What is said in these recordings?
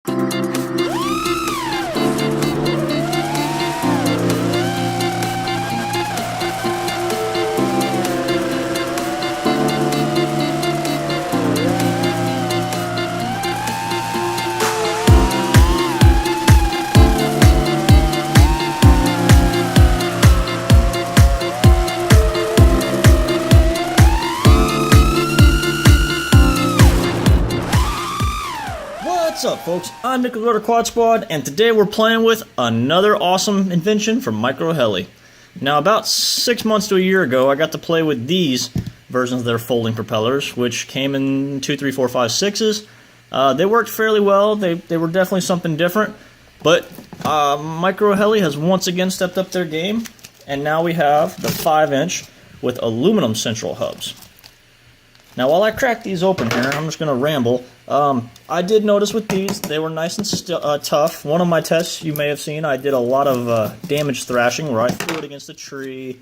What's up, folks? I'm MicroHeli Quad Squad, and today we're playing with another awesome invention from MicroHeli. Now, about 6 months to a year ago, I got to play with these versions of their folding propellers, which came in 2, 3, 4, 5, 6s. They worked fairly well. They were definitely something different, but MicroHeli has once again stepped up their game, and now we have the 5-inch with aluminum central hubs. Now, while I crack these open here, I'm just going to ramble. I did notice with these, they were nice and tough. One of my tests you may have seen, I did a lot of damage thrashing where I threw it against a tree,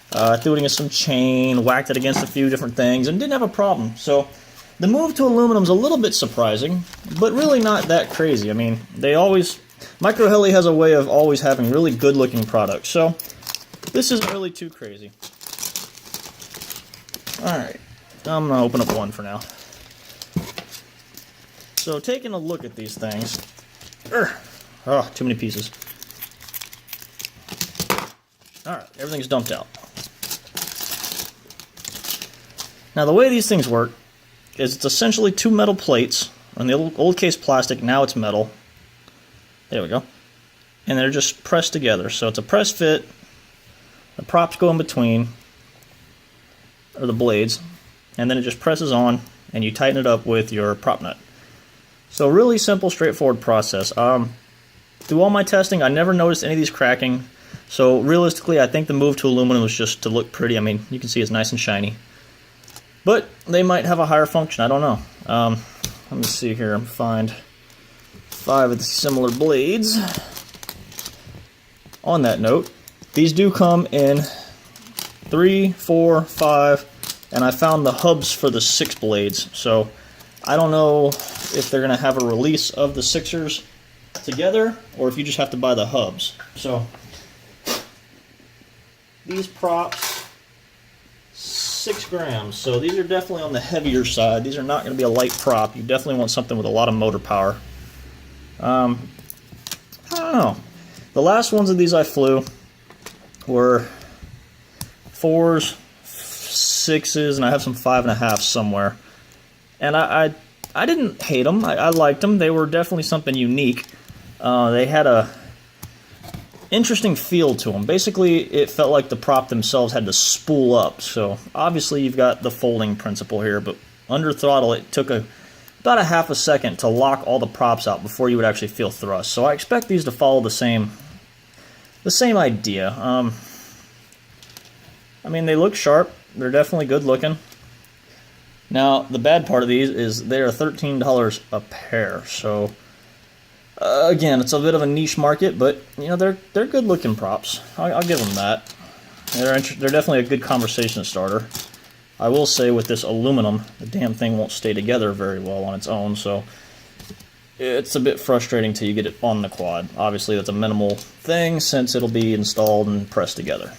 threw it against some chain, whacked it against a few different things, and didn't have a problem. So the move to aluminum is a little bit surprising, but really not that crazy. I mean, MicroHeli has a way of always having really good-looking products, so this isn't really too crazy. Alright. I'm going to open up one for now. So, taking a look at these things. Oh, too many pieces. Alright, everything's dumped out. Now, the way these things work is it's essentially two metal plates. On the old case plastic, now it's metal. There we go. And they're just pressed together. So, it's a press fit. The props go in between, or the blades. And then it just presses on, and you tighten it up with your prop nut. So really simple, straightforward process. Through all my testing, I never noticed any of these cracking. So realistically, I think the move to aluminum was just to look pretty. I mean, you can see it's nice and shiny. But they might have a higher function, I don't know. Let me see here, I'm find 5 of the similar blades. On that note, these do come in 3, 4, 5, and I found the hubs for the 6 blades, so I don't know if they're going to have a release of the 6ers together, or if you just have to buy the hubs. So, these props, 6 grams, so these are definitely on the heavier side. These are not going to be a light prop. You definitely want something with a lot of motor power. I don't know. The last ones of these I flew were 4s, 6s, and I have some 5.5s somewhere. And I didn't hate them. I liked them. They were definitely something unique. They had a interesting feel to them. Basically, it felt like the prop themselves had to spool up. So obviously you've got the folding principle here, but under throttle it took about a half a second to lock all the props out before you would actually feel thrust. So I expect these to follow the same idea. I mean, they look sharp. They're definitely good looking. Now, the bad part of these is they're $13 a pair. So, again, it's a bit of a niche market, but you know they're good looking props. I'll give them that. They're definitely a good conversation starter. I will say with this aluminum, the damn thing won't stay together very well on its own. So, it's a bit frustrating till you get it on the quad. Obviously, that's a minimal thing since it'll be installed and pressed together.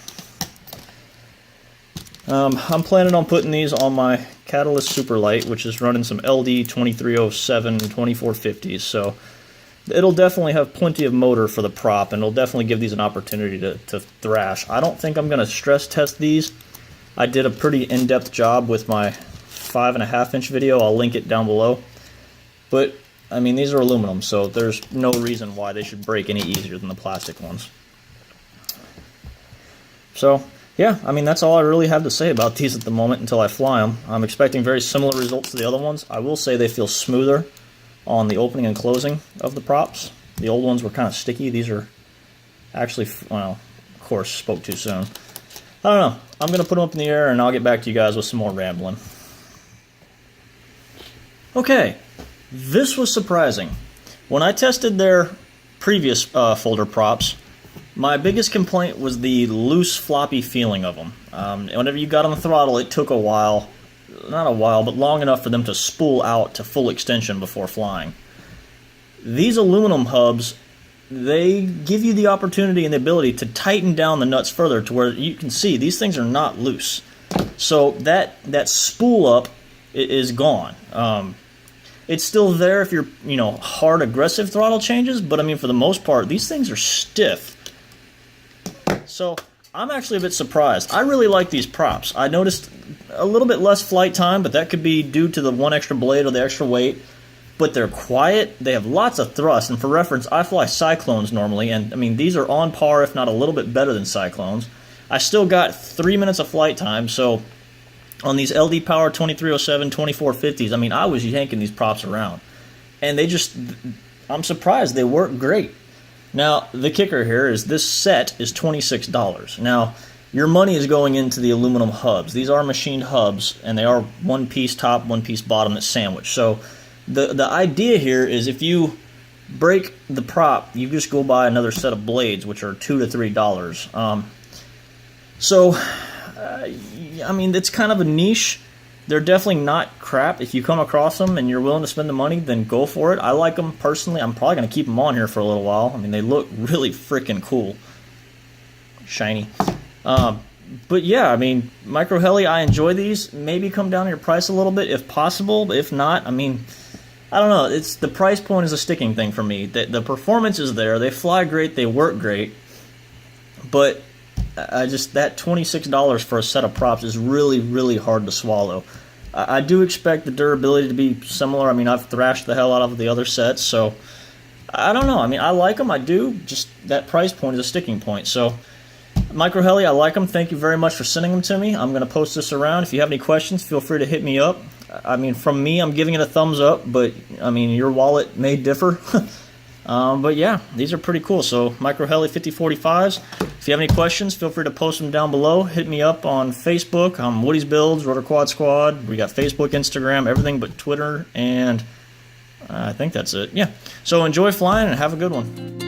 I'm planning on putting these on my Catalyst Superlight, which is running some LD 2307 2450s, so it'll definitely have plenty of motor for the prop, and it'll definitely give these an opportunity to thrash. I don't think I'm going to stress test these. I did a pretty in-depth job with my 5.5-inch video. I'll link it down below. But, I mean, these are aluminum, so there's no reason why they should break any easier than the plastic ones. So, yeah, I mean, that's all I really have to say about these at the moment until I fly them. I'm expecting very similar results to the other ones. I will say they feel smoother on the opening and closing of the props. The old ones were kind of sticky. These are actually, well, of course, spoke too soon. I don't know. I'm going to put them up in the air, and I'll get back to you guys with some more rambling. Okay, this was surprising. When I tested their previous folder props, my biggest complaint was the loose, floppy feeling of them. Whenever you got on the throttle, it took a while, not a while, but long enough for them to spool out to full extension before flying. these aluminum hubs, they give you the opportunity and the ability to tighten down the nuts further to where you can see these things are not loose. So that spool up is gone. It's still there if you're, hard aggressive throttle changes, but I mean, for the most part, these things are stiff. So I'm actually a bit surprised. I really like these props. I noticed a little bit less flight time, but that could be due to the one extra blade or the extra weight. But they're quiet, they have lots of thrust, and for reference, I fly Cyclones normally, and I mean, these are on par, if not a little bit better than Cyclones. I still got 3 minutes of flight time, so on these LD Power 2307, 2450s, I mean, I was yanking these props around. And I'm surprised, they work great. Now, the kicker here is this set is $26. Now, your money is going into the aluminum hubs. These are machined hubs, and they are one piece top, one piece bottom that's sandwiched. So the idea here is if you break the prop, you just go buy another set of blades, which are $2 to $3. I mean, it's kind of a niche. They're definitely not crap. If you come across them and you're willing to spend the money, then go for it. I like them personally. I'm probably going to keep them on here for a little while. I mean, they look really freaking cool. Shiny. But yeah, I mean, MicroHeli, I enjoy these. Maybe come down your price a little bit if possible. But if not, I mean, I don't know. The price point is a sticking thing for me. The performance is there. They fly great. They work great. But that $26 for a set of props is really, really hard to swallow. I do expect the durability to be similar. I mean, I've thrashed the hell out of the other sets, so I don't know. I mean, I like them. I do. Just that price point is a sticking point. So MicroHeli, I like them. Thank you very much for sending them to me. I'm going to post this around. If you have any questions, feel free to hit me up. I mean, from me, I'm giving it a thumbs up, but I mean, your wallet may differ. But yeah, these are pretty cool. So MicroHeli 5045s. If you have any questions, feel free to post them down below. Hit me up on Facebook. I'm Woody's Builds, Rotor Quad Squad. We got Facebook, Instagram, everything but Twitter, and I think that's it. Yeah. So enjoy flying and have a good one.